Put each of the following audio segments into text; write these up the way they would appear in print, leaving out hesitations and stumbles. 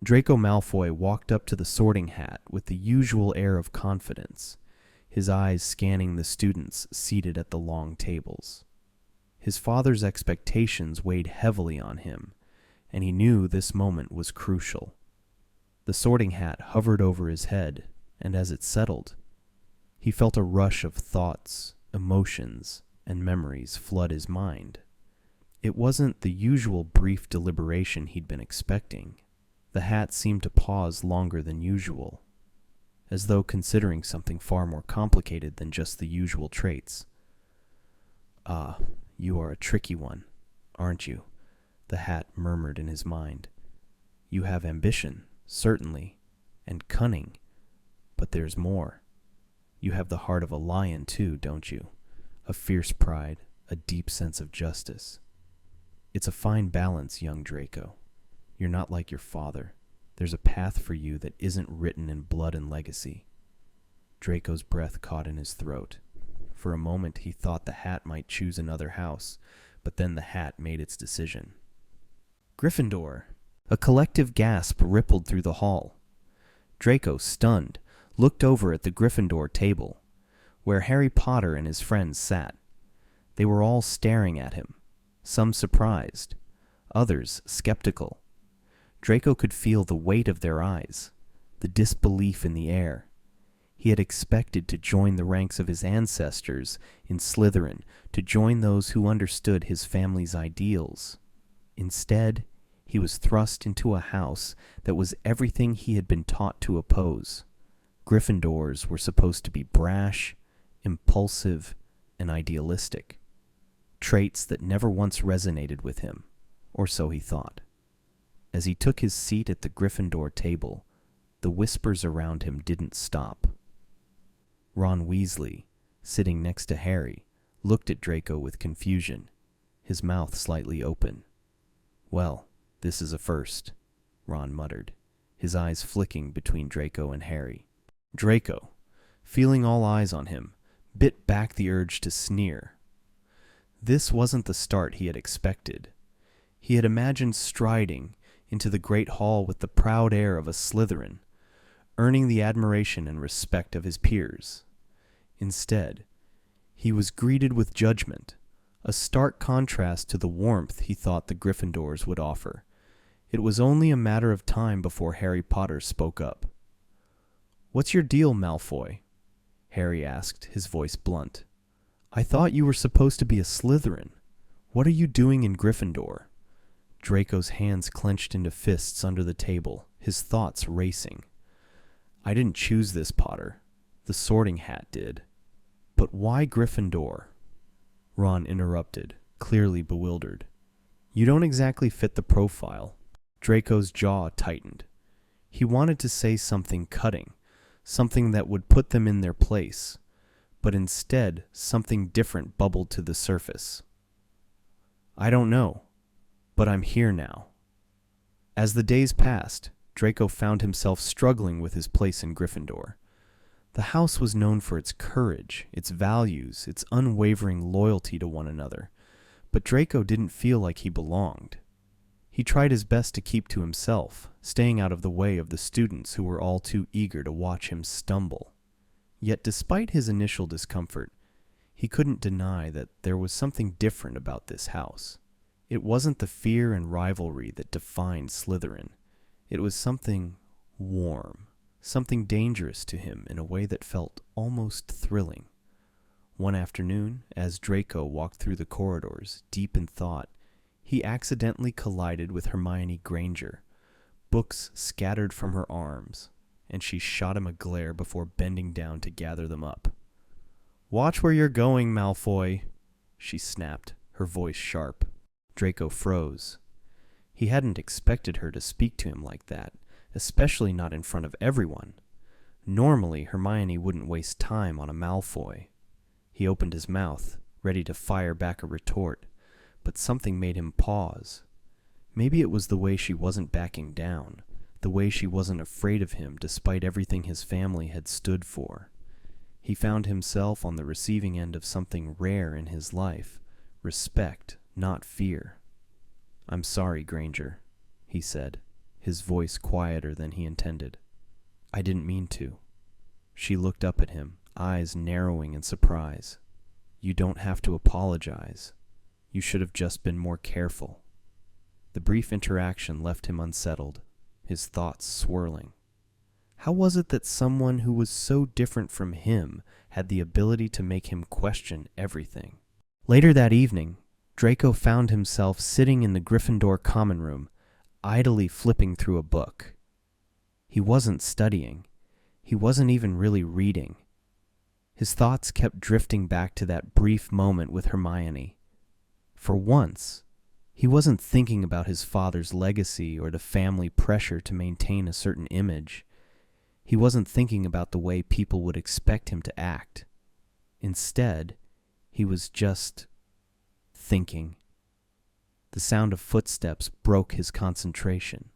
Draco Malfoy walked up to the Sorting Hat with the usual air of confidence, his eyes scanning the students seated at the long tables. His father's expectations weighed heavily on him, and he knew this moment was crucial. The Sorting Hat hovered over his head, and as it settled, he felt a rush of thoughts, emotions, and memories flood his mind. It wasn't the usual brief deliberation he'd been expecting. The hat seemed to pause longer than usual, as though considering something far more complicated than just the usual traits. "Ah, you are a tricky one, aren't you?" the hat murmured in his mind. "You have ambition, certainly, and cunning, but there's more. You have the heart of a lion, too, don't you? A fierce pride, a deep sense of justice. It's a fine balance, young Draco. You're not like your father. There's a path for you that isn't written in blood and legacy." Draco's breath caught in his throat. For a moment he thought the hat might choose another house, but then the hat made its decision. Gryffindor! A collective gasp rippled through the hall. Draco, stunned, looked over at the Gryffindor table, where Harry Potter and his friends sat. They were all staring at him, some surprised, others skeptical. Draco could feel the weight of their eyes, the disbelief in the air. He had expected to join the ranks of his ancestors in Slytherin, to join those who understood his family's ideals. Instead, he was thrust into a house that was everything he had been taught to oppose. Gryffindors were supposed to be brash, impulsive, and idealistic, traits that never once resonated with him, or so he thought. As he took his seat at the Gryffindor table, the whispers around him didn't stop. Ron Weasley, sitting next to Harry, looked at Draco with confusion, his mouth slightly open. "Well, this is a first," Ron muttered, his eyes flicking between Draco and Harry. Draco, feeling all eyes on him, bit back the urge to sneer. This wasn't the start he had expected. He had imagined striding into the great hall with the proud air of a Slytherin, earning the admiration and respect of his peers. Instead, he was greeted with judgment, a stark contrast to the warmth he thought the Gryffindors would offer. It was only a matter of time before Harry Potter spoke up. "What's your deal, Malfoy?" Harry asked, his voice blunt. "I thought you were supposed to be a Slytherin. What are you doing in Gryffindor?" Draco's hands clenched into fists under the table, his thoughts racing. "I didn't choose this, Potter. The Sorting Hat did." "But why Gryffindor?" Ron interrupted, clearly bewildered. "You don't exactly fit the profile." Draco's jaw tightened. He wanted to say something cutting, something that would put them in their place, but instead something different bubbled to the surface. "I don't know, but I'm here now." As the days passed, Draco found himself struggling with his place in Gryffindor. The house was known for its courage, its values, its unwavering loyalty to one another, but Draco didn't feel like he belonged. He tried his best to keep to himself, staying out of the way of the students who were all too eager to watch him stumble. Yet despite his initial discomfort, he couldn't deny that there was something different about this house. It wasn't the fear and rivalry that defined Slytherin. It was something warm, something dangerous to him in a way that felt almost thrilling. One afternoon, as Draco walked through the corridors, deep in thought, he accidentally collided with Hermione Granger. Books scattered from her arms, and she shot him a glare before bending down to gather them up. "Watch where you're going, Malfoy," she snapped, her voice sharp. Draco froze. He hadn't expected her to speak to him like that, especially not in front of everyone. Normally, Hermione wouldn't waste time on a Malfoy. He opened his mouth, ready to fire back a retort, but something made him pause. Maybe it was the way she wasn't backing down, the way she wasn't afraid of him despite everything his family had stood for. He found himself on the receiving end of something rare in his life, respect, not fear. "I'm sorry, Granger," he said, his voice quieter than he intended. I didn't mean to. She looked up at him, eyes narrowing in surprise. You don't have to apologize. You should have just been more careful. The brief interaction left him unsettled, his thoughts swirling. How was it that someone who was so different from him had the ability to make him question everything? Later that evening, Draco found himself sitting in the Gryffindor common room, idly flipping through a book. He wasn't studying. He wasn't even really reading. His thoughts kept drifting back to that brief moment with Hermione. For once, he wasn't thinking about his father's legacy or the family pressure to maintain a certain image. He wasn't thinking about the way people would expect him to act. Instead, he was just thinking. The sound of footsteps broke his concentration.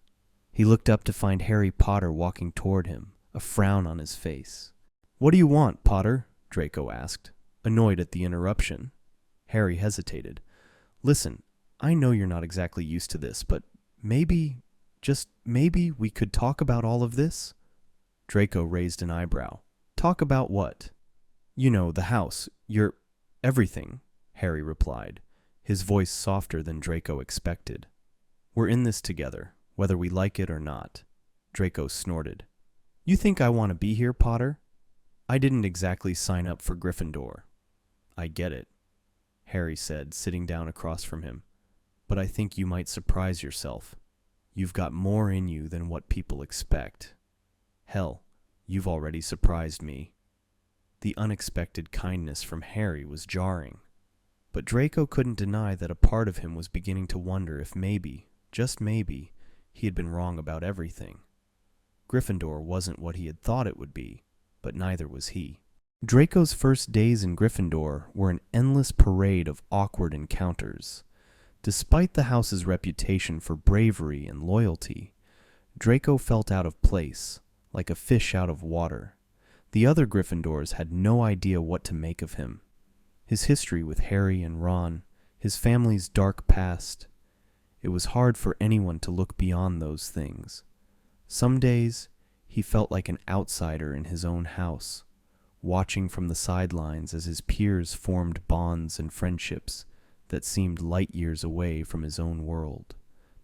He looked up to find Harry Potter walking toward him, a frown on his face. "What do you want, Potter?" Draco asked, annoyed at the interruption. Harry hesitated. "Listen, I know you're not exactly used to this, but maybe, just maybe, we could talk about all of this?" Draco raised an eyebrow. "Talk about what?" "You know, the house, your everything," Harry replied, his voice softer than Draco expected. "We're in this together, whether we like it or not." Draco snorted. "You think I want to be here, Potter? I didn't exactly sign up for Gryffindor." "I get it," Harry said, sitting down across from him. "But I think you might surprise yourself. You've got more in you than what people expect. Hell, you've already surprised me." The unexpected kindness from Harry was jarring. But Draco couldn't deny that a part of him was beginning to wonder if maybe, just maybe, he had been wrong about everything. Gryffindor wasn't what he had thought it would be, but neither was he. Draco's first days in Gryffindor were an endless parade of awkward encounters. Despite the house's reputation for bravery and loyalty, Draco felt out of place, like a fish out of water. The other Gryffindors had no idea what to make of him. His history with Harry and Ron, his family's dark past. It was hard for anyone to look beyond those things. Some days, he felt like an outsider in his own house, watching from the sidelines as his peers formed bonds and friendships that seemed light years away from his own world.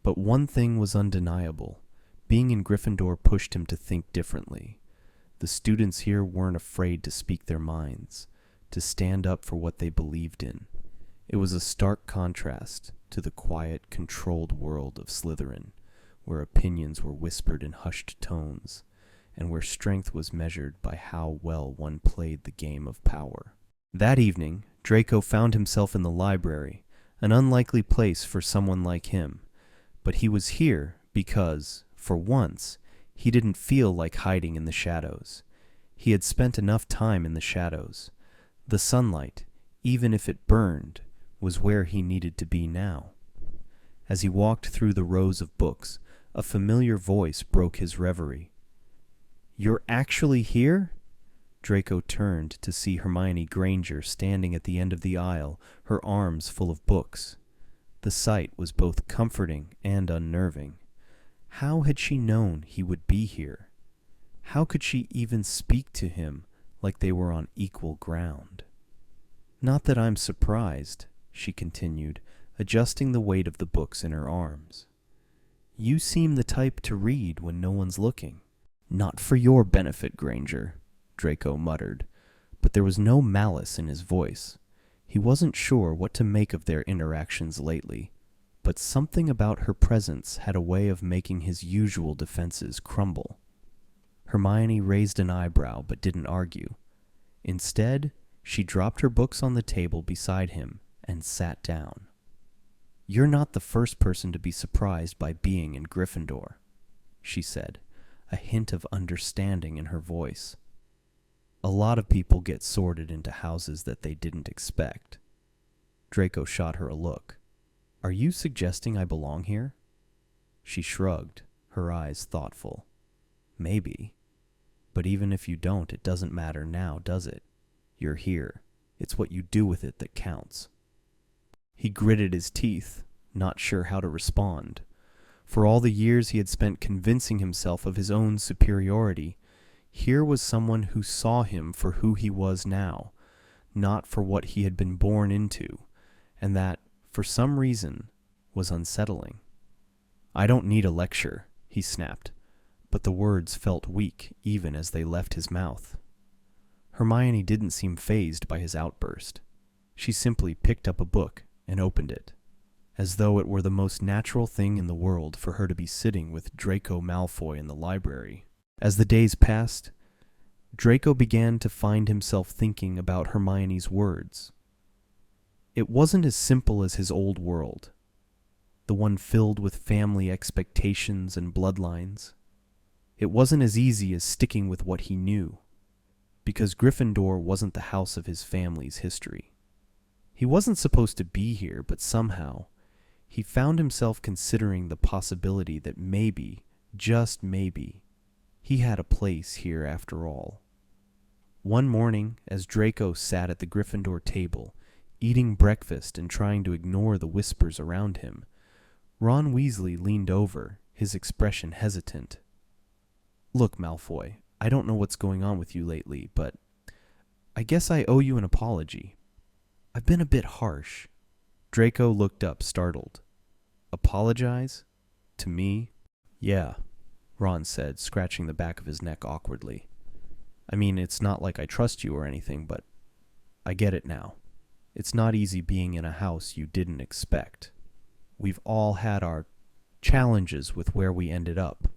But one thing was undeniable. Being in Gryffindor pushed him to think differently. The students here weren't afraid to speak their minds, to stand up for what they believed in. It was a stark contrast to the quiet, controlled world of Slytherin, where opinions were whispered in hushed tones, and where strength was measured by how well one played the game of power. That evening, Draco found himself in the library, an unlikely place for someone like him. But he was here because, for once, he didn't feel like hiding in the shadows. He had spent enough time in the shadows. The sunlight, even if it burned, was where he needed to be now. As he walked through the rows of books, a familiar voice broke his reverie. "You're actually here?" Draco turned to see Hermione Granger standing at the end of the aisle, her arms full of books. The sight was both comforting and unnerving. How had she known he would be here? How could she even speak to him like they were on equal ground? "Not that I'm surprised," she continued, adjusting the weight of the books in her arms. "You seem the type to read when no one's looking." "Not for your benefit, Granger," Draco muttered, but there was no malice in his voice. He wasn't sure what to make of their interactions lately, but something about her presence had a way of making his usual defenses crumble. Hermione raised an eyebrow but didn't argue. Instead, she dropped her books on the table beside him and sat down. "You're not the first person to be surprised by being in Gryffindor," she said, a hint of understanding in her voice. "A lot of people get sorted into houses that they didn't expect." Draco shot her a look. "Are you suggesting I belong here?" She shrugged, her eyes thoughtful. "Maybe. But even if you don't, it doesn't matter now, does it? You're here. It's what you do with it that counts." He gritted his teeth, not sure how to respond. For all the years he had spent convincing himself of his own superiority, here was someone who saw him for who he was now, not for what he had been born into, and that, for some reason, was unsettling. "I don't need a lecture," he snapped, but the words felt weak even as they left his mouth. Hermione didn't seem fazed by his outburst. She simply picked up a book and opened it, as though it were the most natural thing in the world for her to be sitting with Draco Malfoy in the library. As the days passed, Draco began to find himself thinking about Hermione's words. It wasn't as simple as his old world, the one filled with family expectations and bloodlines. It wasn't as easy as sticking with what he knew, because Gryffindor wasn't the house of his family's history. He wasn't supposed to be here, but somehow, he found himself considering the possibility that maybe, just maybe, he had a place here after all. One morning, as Draco sat at the Gryffindor table, eating breakfast and trying to ignore the whispers around him, Ron Weasley leaned over, his expression hesitant. "Look, Malfoy, I don't know what's going on with you lately, but I guess I owe you an apology. I've been a bit harsh." Draco looked up, startled. "Apologize? To me?" "Yeah," Ron said, scratching the back of his neck awkwardly. "I mean, it's not like I trust you or anything, but I get it now. It's not easy being in a house you didn't expect. We've all had our challenges with where we ended up."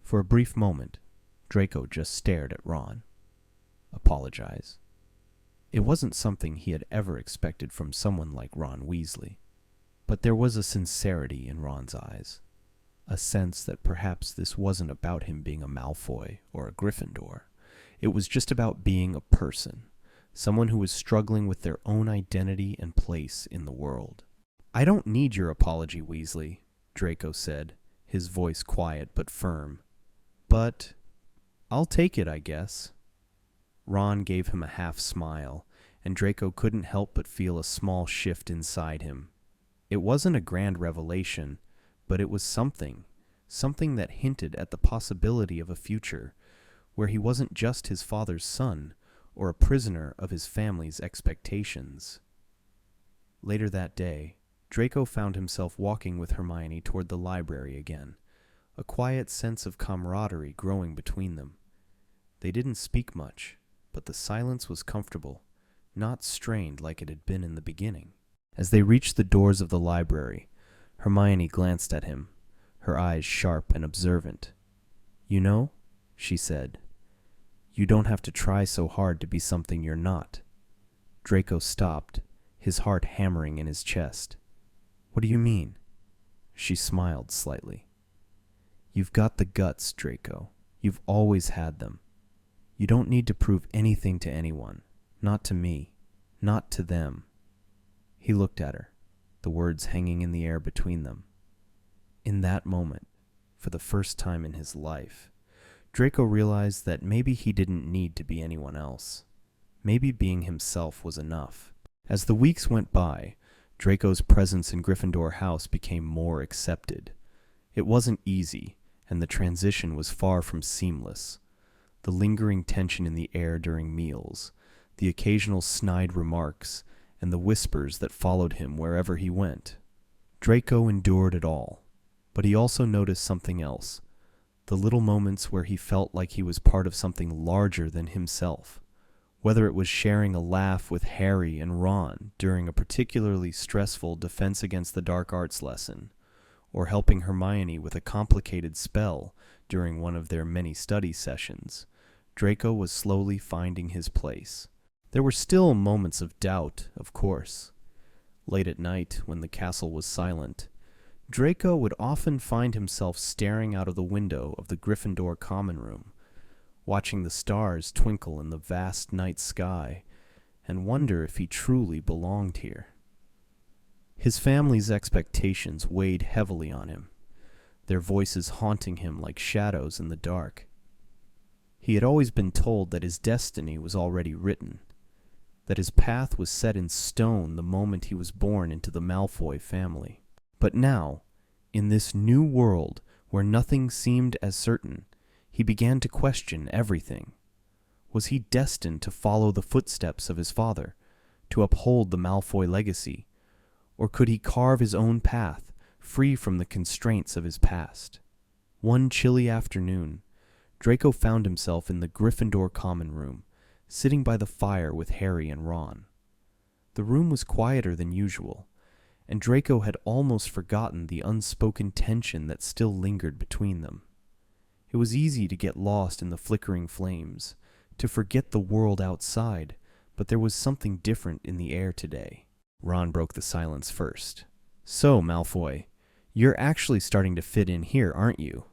For a brief moment, Draco just stared at Ron. Apologize. It wasn't something he had ever expected from someone like Ron Weasley. But there was a sincerity in Ron's eyes, a sense that perhaps this wasn't about him being a Malfoy or a Gryffindor. It was just about being a person, someone who was struggling with their own identity and place in the world. "I don't need your apology, Weasley," Draco said, his voice quiet but firm. "But I'll take it, I guess." Ron gave him a half smile, and Draco couldn't help but feel a small shift inside him. It wasn't a grand revelation, but it was something that hinted at the possibility of a future where he wasn't just his father's son or a prisoner of his family's expectations. Later that day, Draco found himself walking with Hermione toward the library again, a quiet sense of camaraderie growing between them. They didn't speak much, but the silence was comfortable, not strained like it had been in the beginning. As they reached the doors of the library, Hermione glanced at him, her eyes sharp and observant. "You know," she said, "you don't have to try so hard to be something you're not." Draco stopped, his heart hammering in his chest. "What do you mean?" She smiled slightly. "You've got the guts, Draco. You've always had them. You don't need to prove anything to anyone. Not to me. Not to them." He looked at her, the words hanging in the air between them. In that moment, for the first time in his life, Draco realized that maybe he didn't need to be anyone else. Maybe being himself was enough. As the weeks went by, Draco's presence in Gryffindor House became more accepted. It wasn't easy, and the transition was far from seamless. The lingering tension in the air during meals, the occasional snide remarks, and the whispers that followed him wherever he went. Draco endured it all, but he also noticed something else, the little moments where he felt like he was part of something larger than himself. Whether it was sharing a laugh with Harry and Ron during a particularly stressful Defense Against the Dark Arts lesson, or helping Hermione with a complicated spell during one of their many study sessions, Draco was slowly finding his place. There were still moments of doubt, of course. Late at night, when the castle was silent, Draco would often find himself staring out of the window of the Gryffindor common room, watching the stars twinkle in the vast night sky, and wonder if he truly belonged here. His family's expectations weighed heavily on him, their voices haunting him like shadows in the dark. He had always been told that his destiny was already written, that his path was set in stone the moment he was born into the Malfoy family. But now, In this new world where nothing seemed as certain, he began to question everything. Was he destined to follow the footsteps of his father, to uphold the Malfoy legacy, or could he carve his own path, free from the constraints of his past? One chilly afternoon, Draco found himself in the Gryffindor common room, sitting by the fire with Harry and Ron. The room was quieter than usual, and Draco had almost forgotten the unspoken tension that still lingered between them. It was easy to get lost in the flickering flames, to forget the world outside, but there was something different in the air today. Ron broke the silence first. "So, Malfoy, you're actually starting to fit in here, aren't you?"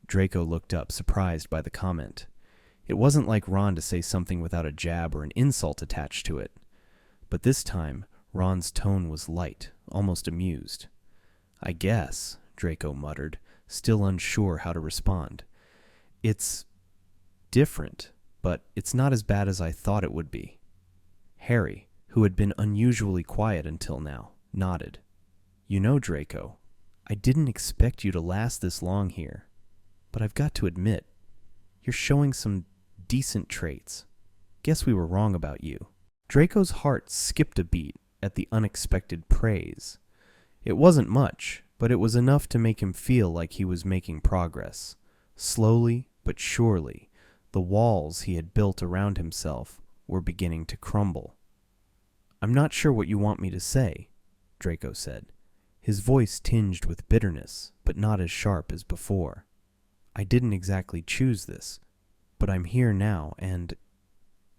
Draco looked up, surprised by the comment. It wasn't like Ron to say something without a jab or an insult attached to it. But this time, Ron's tone was light, almost amused. "I guess," Draco muttered, still unsure how to respond. "It's different, but it's not as bad as I thought it would be." Harry, who had been unusually quiet until now, nodded. "You know, Draco, I didn't expect you to last this long here, but I've got to admit, you're showing some decent traits. Guess we were wrong about you." Draco's heart skipped a beat at the unexpected praise. It wasn't much, but it was enough to make him feel like he was making progress. Slowly but surely, the walls he had built around himself were beginning to crumble. "I'm not sure what you want me to say," Draco said, his voice tinged with bitterness, but not as sharp as before. "I didn't exactly choose this, but I'm here now and,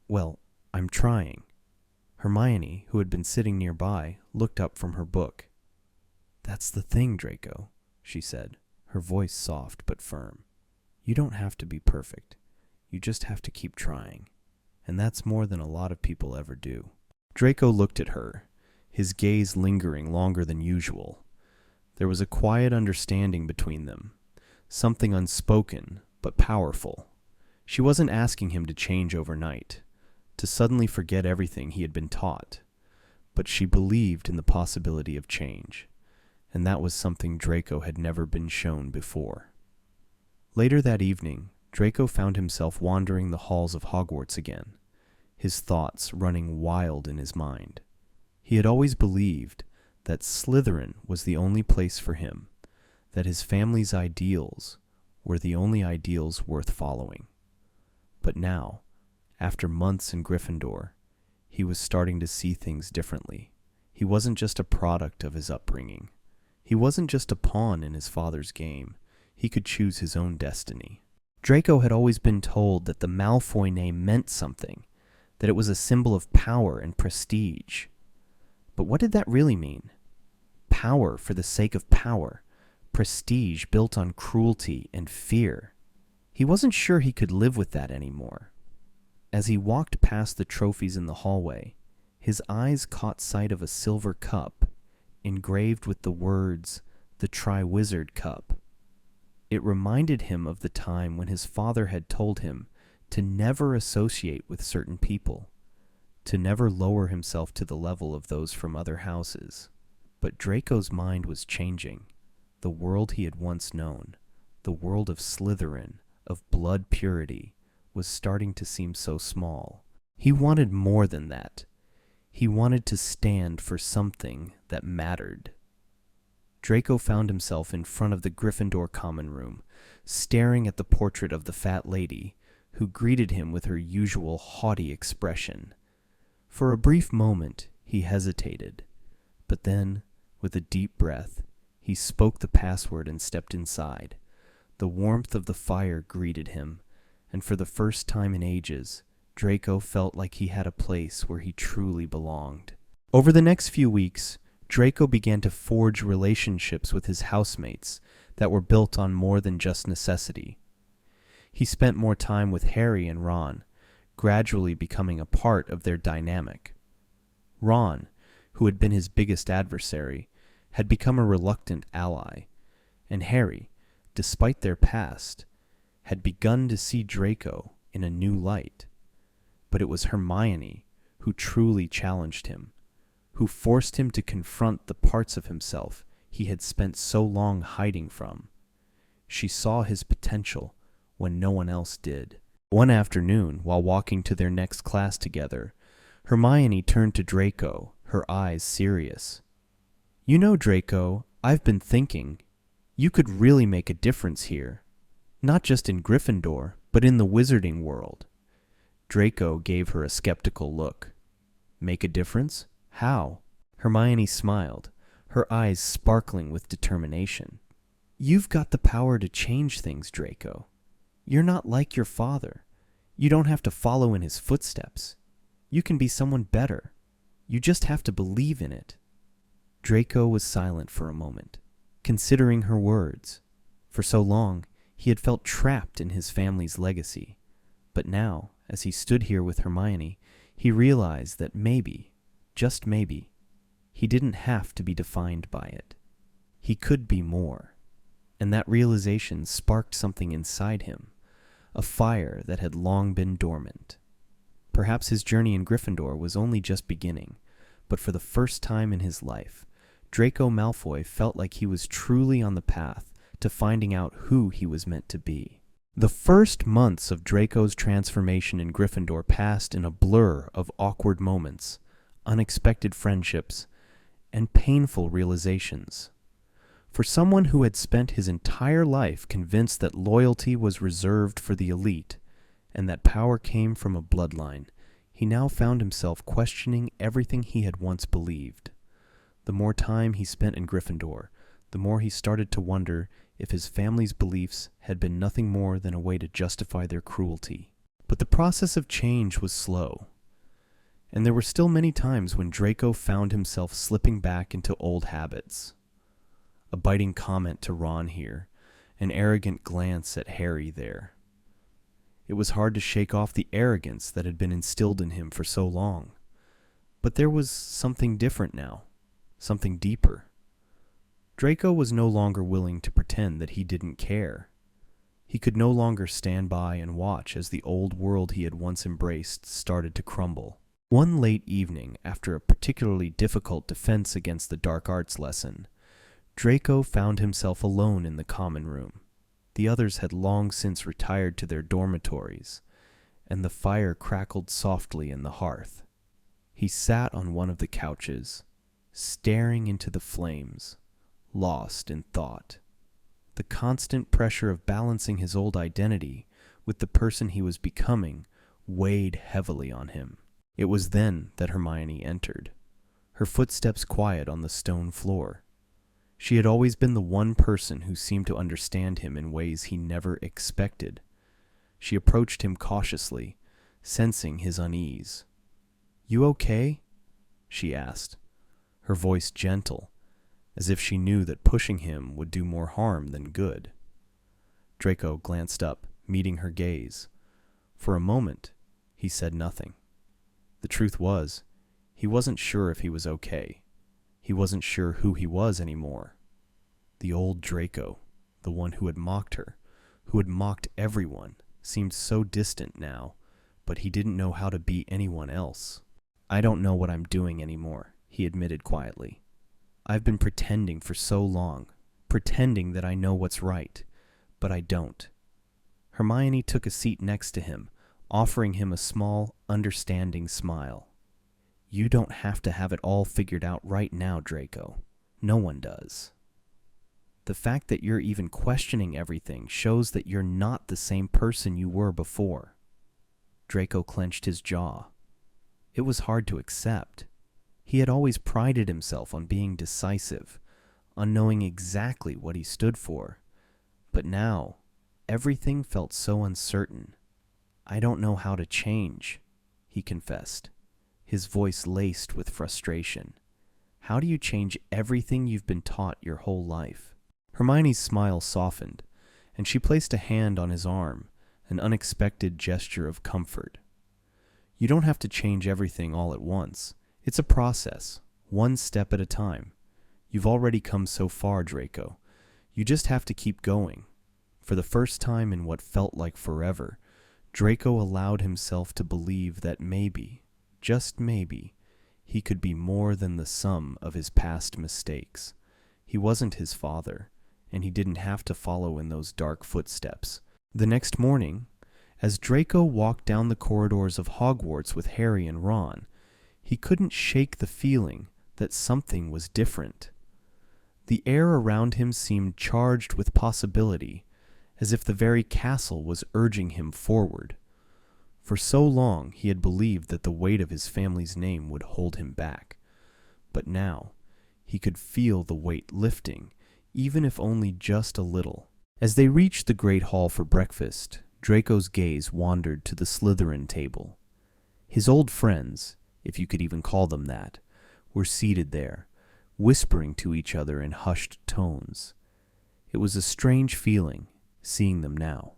well, I'm trying." Hermione, who had been sitting nearby, looked up from her book. "That's the thing, Draco," she said, her voice soft but firm. "You don't have to be perfect. You just have to keep trying. And that's more than a lot of people ever do." Draco looked at her, his gaze lingering longer than usual. There was a quiet understanding between them, something unspoken but powerful. She wasn't asking him to change overnight, to suddenly forget everything he had been taught, but she believed in the possibility of change, and that was something Draco had never been shown before. Later that evening, Draco found himself wandering the halls of Hogwarts again, his thoughts running wild in his mind. He had always believed that Slytherin was the only place for him, that his family's ideals were the only ideals worth following. But now, after months in Gryffindor, he was starting to see things differently. He wasn't just a product of his upbringing. He wasn't just a pawn in his father's game. He could choose his own destiny. Draco had always been told that the Malfoy name meant something, that it was a symbol of power and prestige. But what did that really mean? Power for the sake of power, prestige built on cruelty and fear. He wasn't sure he could live with that anymore. As he walked past the trophies in the hallway, his eyes caught sight of a silver cup, engraved with the words, "The Triwizard Cup." It reminded him of the time when his father had told him to never associate with certain people, to never lower himself to the level of those from other houses. But Draco's mind was changing. The world he had once known, the world of Slytherin, of blood purity, was starting to seem so small. He wanted more than that. He wanted to stand for something that mattered. Draco found himself in front of the Gryffindor common room, staring at the portrait of the fat lady, who greeted him with her usual haughty expression. For a brief moment, he hesitated, but then, with a deep breath, he spoke the password and stepped inside. The warmth of the fire greeted him, and for the first time in ages, Draco felt like he had a place where he truly belonged. Over the next few weeks, Draco began to forge relationships with his housemates that were built on more than just necessity. He spent more time with Harry and Ron, gradually becoming a part of their dynamic. Ron, who had been his biggest adversary, had become a reluctant ally, and Harry, despite their past, had begun to see Draco in a new light. But it was Hermione who truly challenged him, who forced him to confront the parts of himself he had spent so long hiding from. She saw his potential when no one else did. One afternoon, while walking to their next class together, Hermione turned to Draco, her eyes serious. "You know, Draco, I've been thinking, you could really make a difference here. Not just in Gryffindor, but in the wizarding world." Draco gave her a skeptical look. "Make a difference? How?" Hermione smiled, her eyes sparkling with determination. "You've got the power to change things, Draco. You're not like your father. You don't have to follow in his footsteps. You can be someone better. You just have to believe in it." Draco was silent for a moment, considering her words. For so long, he had felt trapped in his family's legacy. But now, as he stood here with Hermione, he realized that maybe, just maybe, he didn't have to be defined by it. He could be more. And that realization sparked something inside him, a fire that had long been dormant. Perhaps his journey in Gryffindor was only just beginning, but for the first time in his life, Draco Malfoy felt like he was truly on the path to finding out who he was meant to be. The first months of Draco's transformation in Gryffindor passed in a blur of awkward moments, unexpected friendships, and painful realizations. For someone who had spent his entire life convinced that loyalty was reserved for the elite, and that power came from a bloodline, he now found himself questioning everything he had once believed. The more time he spent in Gryffindor, the more he started to wonder if his family's beliefs had been nothing more than a way to justify their cruelty. But the process of change was slow, and there were still many times when Draco found himself slipping back into old habits. A biting comment to Ron here, an arrogant glance at Harry there. It was hard to shake off the arrogance that had been instilled in him for so long. But there was something different now, something deeper. Draco was no longer willing to pretend that he didn't care. He could no longer stand by and watch as the old world he had once embraced started to crumble. One late evening, after a particularly difficult defense against the dark arts lesson, Draco found himself alone in the common room. The others had long since retired to their dormitories, and the fire crackled softly in the hearth. He sat on one of the couches, staring into the flames, lost in thought. The constant pressure of balancing his old identity with the person he was becoming weighed heavily on him. It was then that Hermione entered, her footsteps quiet on the stone floor. She had always been the one person who seemed to understand him in ways he never expected. She approached him cautiously, sensing his unease. "You okay?" she asked, her voice gentle, as if she knew that pushing him would do more harm than good. Draco glanced up, meeting her gaze. For a moment, he said nothing. The truth was, he wasn't sure if he was okay. He wasn't sure who he was anymore. The old Draco, the one who had mocked her, who had mocked everyone, seemed so distant now, but he didn't know how to be anyone else. "I don't know what I'm doing anymore," he admitted quietly. "I've been pretending for so long, pretending that I know what's right, but I don't." Hermione took a seat next to him, offering him a small, understanding smile. "You don't have to have it all figured out right now, Draco. No one does. The fact that you're even questioning everything shows that you're not the same person you were before." Draco clenched his jaw. It was hard to accept. He had always prided himself on being decisive, on knowing exactly what he stood for. But now, everything felt so uncertain. "I don't know how to change," he confessed, his voice laced with frustration. "How do you change everything you've been taught your whole life?" Hermione's smile softened, and she placed a hand on his arm, an unexpected gesture of comfort. "You don't have to change everything all at once. It's a process, one step at a time. You've already come so far, Draco. You just have to keep going." For the first time in what felt like forever, Draco allowed himself to believe that maybe, just maybe, he could be more than the sum of his past mistakes. He wasn't his father, and he didn't have to follow in those dark footsteps. The next morning, as Draco walked down the corridors of Hogwarts with Harry and Ron, he couldn't shake the feeling that something was different. The air around him seemed charged with possibility, as if the very castle was urging him forward. For so long he had believed that the weight of his family's name would hold him back, but now he could feel the weight lifting, even if only just a little. As they reached the great hall for breakfast, Draco's gaze wandered to the Slytherin table. His old friends, if you could even call them that, were seated there, whispering to each other in hushed tones. It was a strange feeling, seeing them now.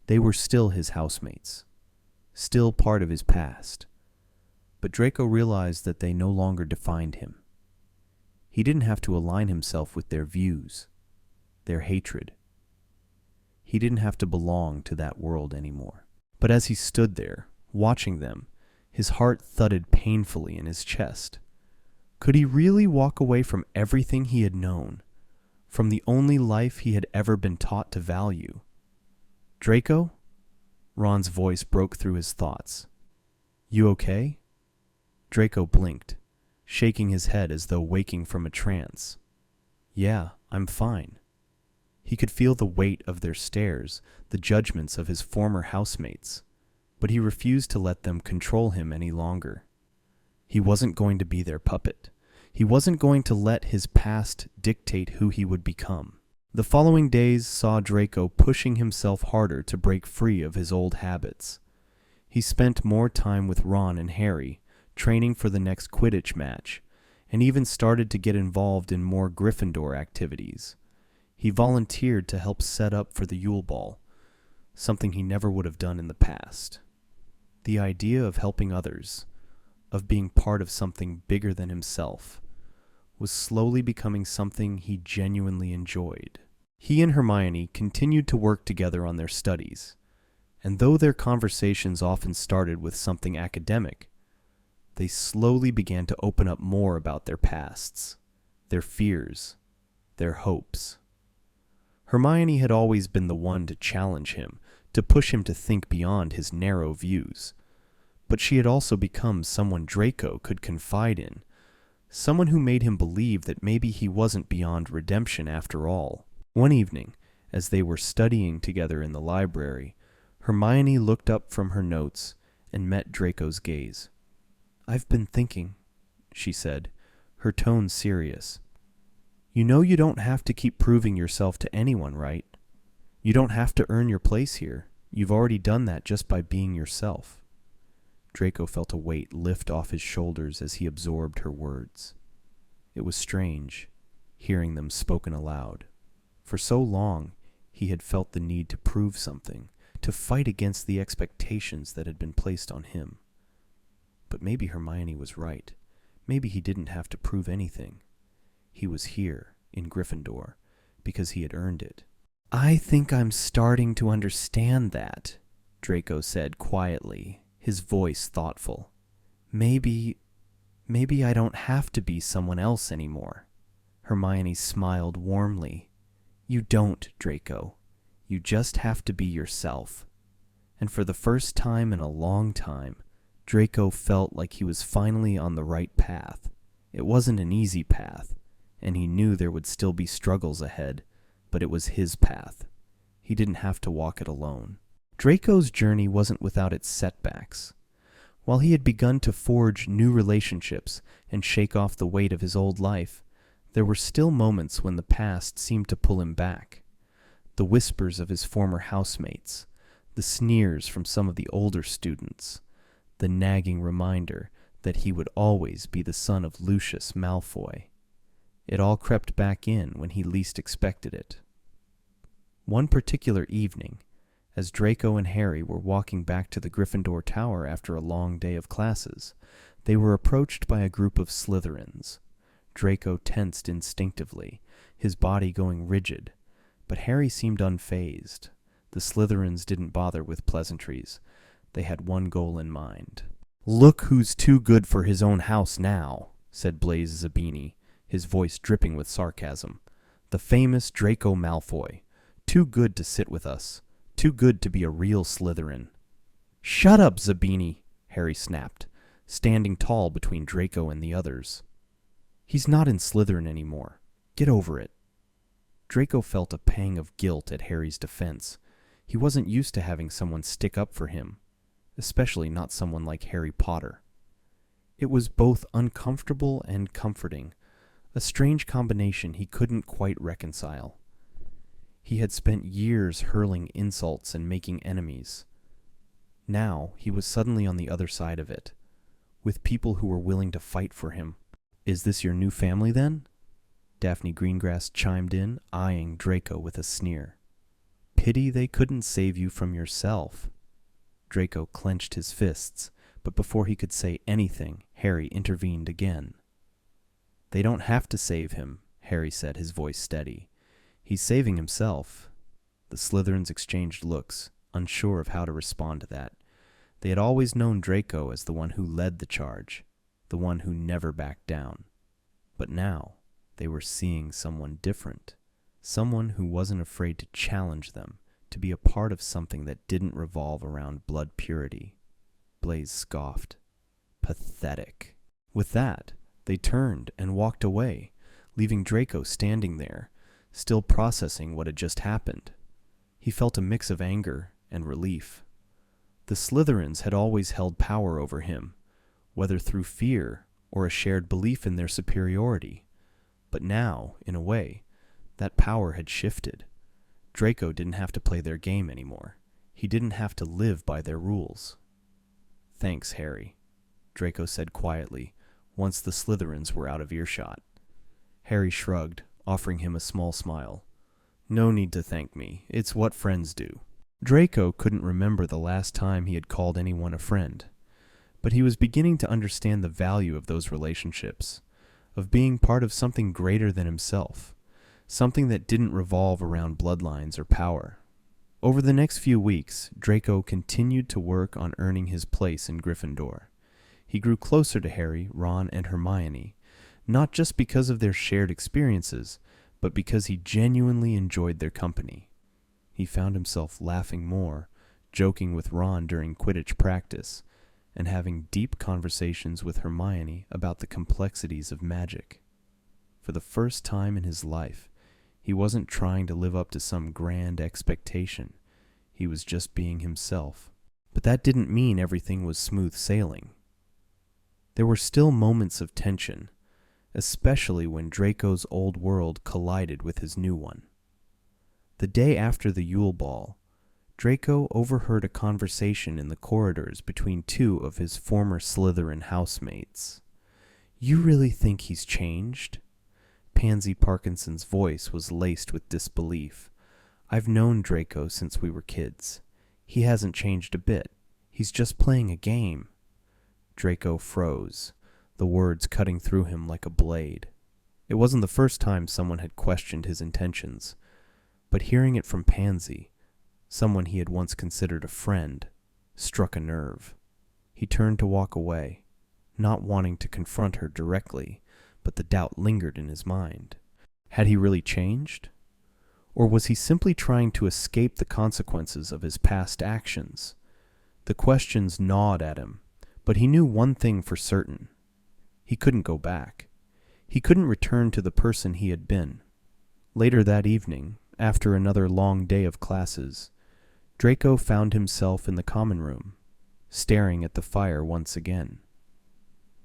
They were still his housemates, still part of his past, but Draco realized that they no longer defined him. He didn't have to align himself with their views, their hatred. He didn't have to belong to that world anymore. But as he stood there, watching them, his heart thudded painfully in his chest. Could he really walk away from everything he had known, from the only life he had ever been taught to value? Draco? Ron's voice broke through his thoughts. You okay? Draco blinked, shaking his head as though waking from a trance. Yeah, I'm fine. He could feel the weight of their stares, the judgments of his former housemates, but he refused to let them control him any longer. He wasn't going to be their puppet. He wasn't going to let his past dictate who he would become. The following days saw Draco pushing himself harder to break free of his old habits. He spent more time with Ron and Harry, training for the next Quidditch match, and even started to get involved in more Gryffindor activities. He volunteered to help set up for the Yule Ball, something he never would have done in the past. The idea of helping others, of being part of something bigger than himself, was slowly becoming something he genuinely enjoyed. He and Hermione continued to work together on their studies, and though their conversations often started with something academic, they slowly began to open up more about their pasts, their fears, their hopes. Hermione had always been the one to challenge him, to push him to think beyond his narrow views. But she had also become someone Draco could confide in, someone who made him believe that maybe he wasn't beyond redemption after all. One evening, as they were studying together in the library, Hermione looked up from her notes and met Draco's gaze. "I've been thinking," she said, her tone serious. "You know you don't have to keep proving yourself to anyone, right? You don't have to earn your place here. You've already done that just by being yourself." Draco felt a weight lift off his shoulders as he absorbed her words. It was strange, hearing them spoken aloud. For so long, he had felt the need to prove something, to fight against the expectations that had been placed on him. But maybe Hermione was right. Maybe he didn't have to prove anything. He was here, in Gryffindor, because he had earned it. "I think I'm starting to understand that," Draco said quietly, his voice thoughtful. Maybe I don't have to be someone else anymore." Hermione smiled warmly. "You don't, Draco. You just have to be yourself." And for the first time in a long time, Draco felt like he was finally on the right path. It wasn't an easy path, and he knew there would still be struggles ahead, but it was his path. He didn't have to walk it alone. Draco's journey wasn't without its setbacks. While he had begun to forge new relationships and shake off the weight of his old life, there were still moments when the past seemed to pull him back. The whispers of his former housemates, the sneers from some of the older students, the nagging reminder that he would always be the son of Lucius Malfoy. It all crept back in when he least expected it. One particular evening, as Draco and Harry were walking back to the Gryffindor Tower after a long day of classes, they were approached by a group of Slytherins. Draco tensed instinctively, his body going rigid, but Harry seemed unfazed. The Slytherins didn't bother with pleasantries. They had one goal in mind. "Look who's too good for his own house now," said Blaise Zabini, his voice dripping with sarcasm. "The famous Draco Malfoy. Too good to sit with us. Too good to be a real Slytherin." "Shut up, Zabini," Harry snapped, standing tall between Draco and the others. "He's not in Slytherin anymore. Get over it." Draco felt a pang of guilt at Harry's defense. He wasn't used to having someone stick up for him, especially not someone like Harry Potter. It was both uncomfortable and comforting, a strange combination he couldn't quite reconcile. He had spent years hurling insults and making enemies. Now he was suddenly on the other side of it, with people who were willing to fight for him. "Is this your new family, then?" Daphne Greengrass chimed in, eyeing Draco with a sneer. "Pity they couldn't save you from yourself." Draco clenched his fists, but before he could say anything, Harry intervened again. "They don't have to save him," Harry said, his voice steady. "He's saving himself." The Slytherins exchanged looks, unsure of how to respond to that. They had always known Draco as the one who led the charge, the one who never backed down. But now they were seeing someone different, someone who wasn't afraid to challenge them, to be a part of something that didn't revolve around blood purity. Blaise scoffed. "Pathetic." With that, they turned and walked away, leaving Draco standing there, still processing what had just happened. He felt a mix of anger and relief. The Slytherins had always held power over him, whether through fear or a shared belief in their superiority. But now, in a way, that power had shifted. Draco didn't have to play their game anymore. He didn't have to live by their rules. "Thanks, Harry," Draco said quietly, once the Slytherins were out of earshot. Harry shrugged, offering him a small smile. "No need to thank me. It's what friends do." Draco couldn't remember the last time he had called anyone a friend, but he was beginning to understand the value of those relationships, of being part of something greater than himself, something that didn't revolve around bloodlines or power. Over the next few weeks, Draco continued to work on earning his place in Gryffindor. He grew closer to Harry, Ron, and Hermione, not just because of their shared experiences, but because he genuinely enjoyed their company. He found himself laughing more, joking with Ron during Quidditch practice, and having deep conversations with Hermione about the complexities of magic. For the first time in his life, he wasn't trying to live up to some grand expectation. He was just being himself. But that didn't mean everything was smooth sailing. There were still moments of tension, especially when Draco's old world collided with his new one. The day after the Yule Ball, Draco overheard a conversation in the corridors between two of his former Slytherin housemates. "You really think he's changed?" Pansy Parkinson's voice was laced with disbelief. "I've known Draco since we were kids. He hasn't changed a bit. He's just playing a game." Draco froze, the words cutting through him like a blade. It wasn't the first time someone had questioned his intentions, but hearing it from Pansy, someone he had once considered a friend, struck a nerve. He turned to walk away, not wanting to confront her directly, but the doubt lingered in his mind. Had he really changed? Or was he simply trying to escape the consequences of his past actions? The questions gnawed at him, but he knew one thing for certain. He couldn't go back. He couldn't return to the person he had been. Later that evening, after another long day of classes, Draco found himself in the common room, staring at the fire once again.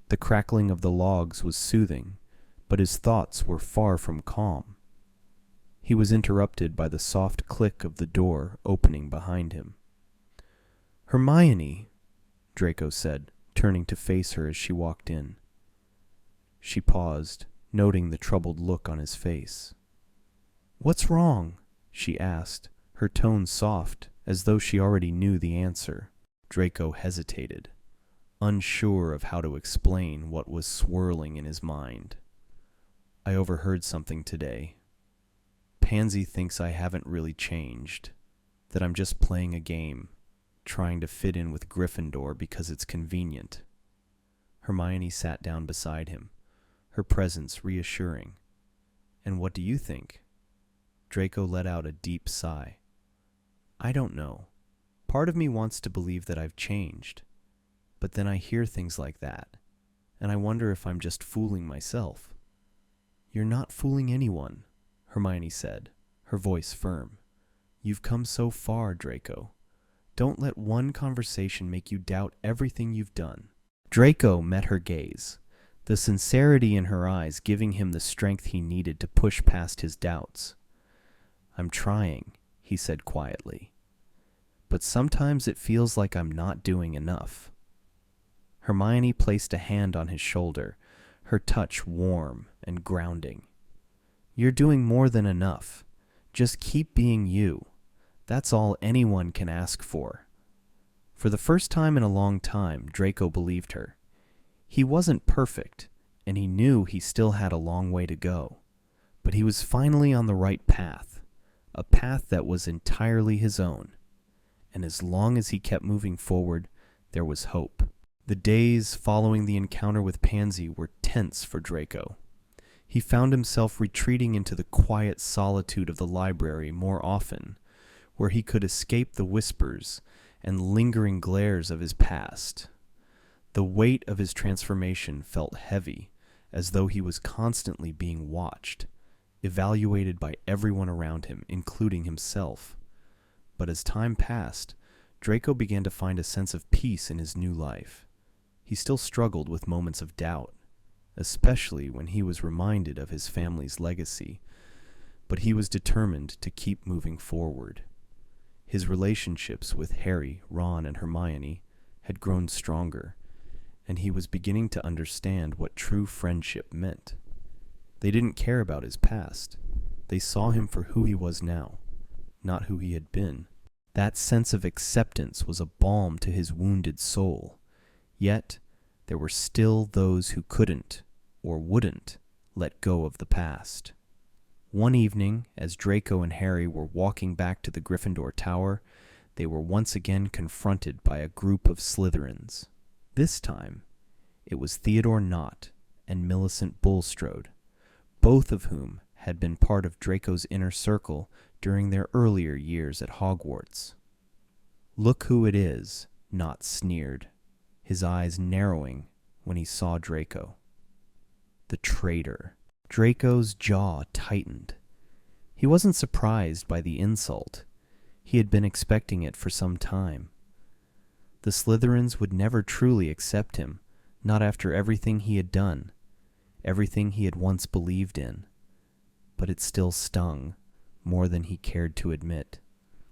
The crackling of the logs was soothing, but his thoughts were far from calm. He was interrupted by the soft click of the door opening behind him. "Hermione," Draco said, turning to face her as she walked in. She paused, noting the troubled look on his face. "What's wrong?" she asked, her tone soft, as though she already knew the answer. Draco hesitated, unsure of how to explain what was swirling in his mind. "I overheard something today. Pansy thinks I haven't really changed, that I'm just playing a game, trying to fit in with Gryffindor because it's convenient." Hermione sat down beside him, her presence reassuring. "And what do you think?" Draco let out a deep sigh. "I don't know. Part of me wants to believe that I've changed, but then I hear things like that, and I wonder if I'm just fooling myself." "You're not fooling anyone," Hermione said, her voice firm. "You've come so far, Draco. Don't let one conversation make you doubt everything you've done." Draco met her gaze, the sincerity in her eyes giving him the strength he needed to push past his doubts. "I'm trying," he said quietly, "but sometimes it feels like I'm not doing enough." Hermione placed a hand on his shoulder, her touch warm and grounding. "You're doing more than enough. Just keep being you. That's all anyone can ask for." For the first time in a long time, Draco believed her. He wasn't perfect, and he knew he still had a long way to go. But he was finally on the right path, a path that was entirely his own. And as long as he kept moving forward, there was hope. The days following the encounter with Pansy were tense for Draco. He found himself retreating into the quiet solitude of the library more often, where he could escape the whispers and lingering glares of his past. The weight of his transformation felt heavy, as though he was constantly being watched, evaluated by everyone around him, including himself. But as time passed, Draco began to find a sense of peace in his new life. He still struggled with moments of doubt, especially when he was reminded of his family's legacy, but he was determined to keep moving forward. His relationships with Harry, Ron, and Hermione had grown stronger, and he was beginning to understand what true friendship meant. They didn't care about his past. They saw him for who he was now, not who he had been. That sense of acceptance was a balm to his wounded soul. Yet, there were still those who couldn't, or wouldn't, let go of the past. One evening, as Draco and Harry were walking back to the Gryffindor Tower, they were once again confronted by a group of Slytherins. This time, it was Theodore Nott and Millicent Bulstrode, both of whom had been part of Draco's inner circle during their earlier years at Hogwarts. "Look who it is," Nott sneered, his eyes narrowing when he saw Draco. The traitor. Draco's jaw tightened. He wasn't surprised by the insult. He had been expecting it for some time. The Slytherins would never truly accept him, not after everything he had done, everything he had once believed in. But it still stung, more than he cared to admit.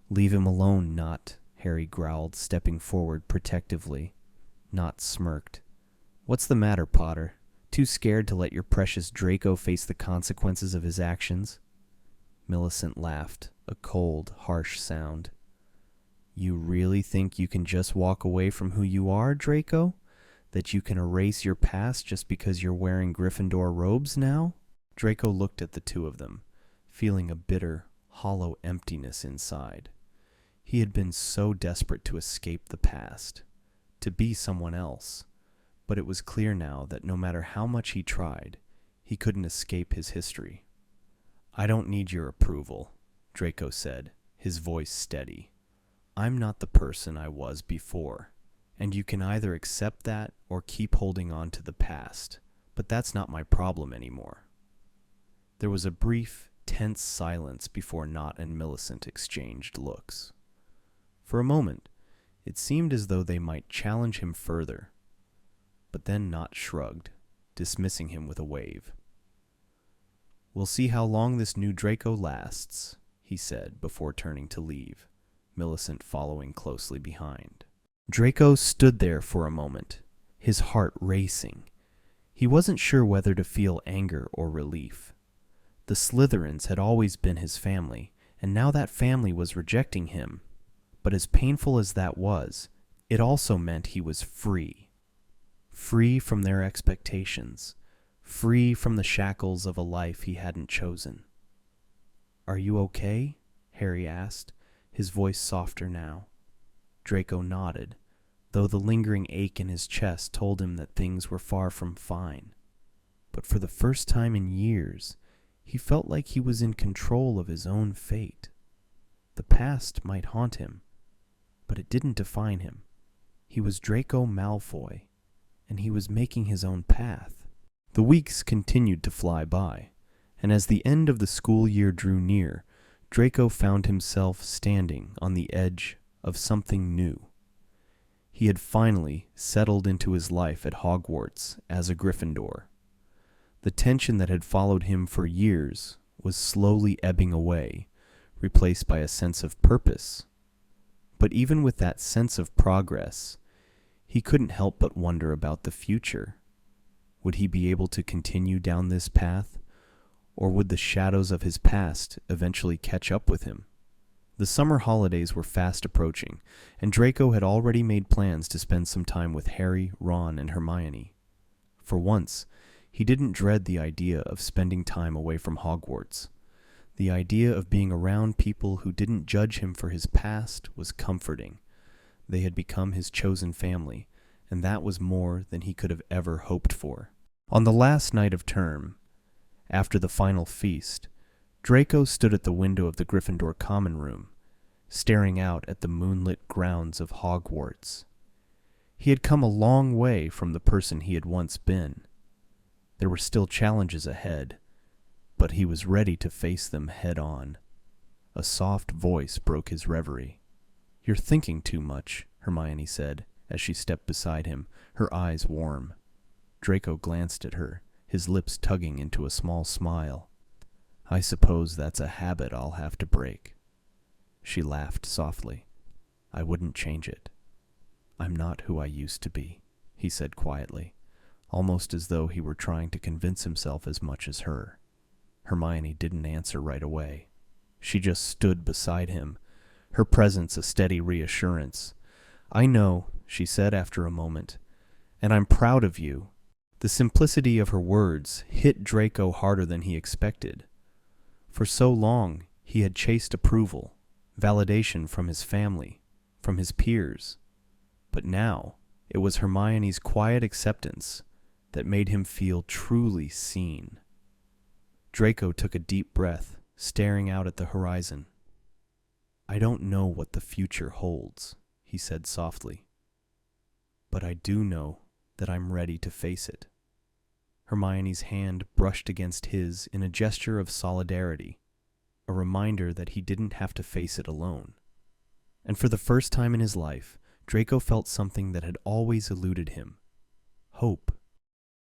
"Leave him alone, Nott," Harry growled, stepping forward protectively. Nott smirked. "What's the matter, Potter? Too scared to let your precious Draco face the consequences of his actions?" Millicent laughed, a cold, harsh sound. "You really think you can just walk away from who you are, Draco? That you can erase your past just because you're wearing Gryffindor robes now?" Draco looked at the two of them, feeling a bitter, hollow emptiness inside. He had been so desperate to escape the past, to be someone else, but it was clear now that no matter how much he tried, he couldn't escape his history. "I don't need your approval," Draco said, his voice steady. "I'm not the person I was before, and you can either accept that or keep holding on to the past, but that's not my problem anymore." There was a brief, tense silence before Nott and Millicent exchanged looks. For a moment, it seemed as though they might challenge him further, but then Nott shrugged, dismissing him with a wave. "We'll see how long this new Draco lasts," he said before turning to leave, Millicent following closely behind. Draco stood there for a moment, his heart racing. He wasn't sure whether to feel anger or relief. The Slytherins had always been his family, and now that family was rejecting him. But as painful as that was, it also meant he was free. Free from their expectations, free from the shackles of a life he hadn't chosen. "Are you okay?" Harry asked, his voice softer now. Draco nodded, though the lingering ache in his chest told him that things were far from fine. but for the first time in years, he felt like he was in control of his own fate. The past might haunt him, but it didn't define him. He was Draco Malfoy, and he was making his own path. The weeks continued to fly by, and as the end of the school year drew near, Draco found himself standing on the edge of something new. He had finally settled into his life at Hogwarts as a Gryffindor. The tension that had followed him for years was slowly ebbing away, replaced by a sense of purpose. But even with that sense of progress, he couldn't help but wonder about the future. Would he be able to continue down this path, or would the shadows of his past eventually catch up with him? The summer holidays were fast approaching, and Draco had already made plans to spend some time with Harry, Ron, and Hermione. For once, he didn't dread the idea of spending time away from Hogwarts. The idea of being around people who didn't judge him for his past was comforting. They had become his chosen family, and that was more than he could have ever hoped for. On the last night of term, after the final feast, Draco stood at the window of the Gryffindor common room, staring out at the moonlit grounds of Hogwarts. He had come a long way from the person he had once been. There were still challenges ahead, but he was ready to face them head on. A soft voice broke his reverie. "You're thinking too much," Hermione said, as she stepped beside him, her eyes warm. Draco glanced at her, his lips tugging into a small smile. "I suppose that's a habit I'll have to break." She laughed softly. "I wouldn't change it. I'm not who I used to be," he said quietly, almost as though he were trying to convince himself as much as her. Hermione didn't answer right away. She just stood beside him, her presence a steady reassurance. "I know," she said after a moment, "and I'm proud of you." The simplicity of her words hit Draco harder than he expected. For so long, he had chased approval, validation from his family, from his peers. But now, it was Hermione's quiet acceptance that made him feel truly seen. Draco took a deep breath, staring out at the horizon. "I don't know what the future holds," he said softly. "But I do know that I'm ready to face it." Hermione's hand brushed against his in a gesture of solidarity, a reminder that he didn't have to face it alone. And for the first time in his life, Draco felt something that had always eluded him: hope.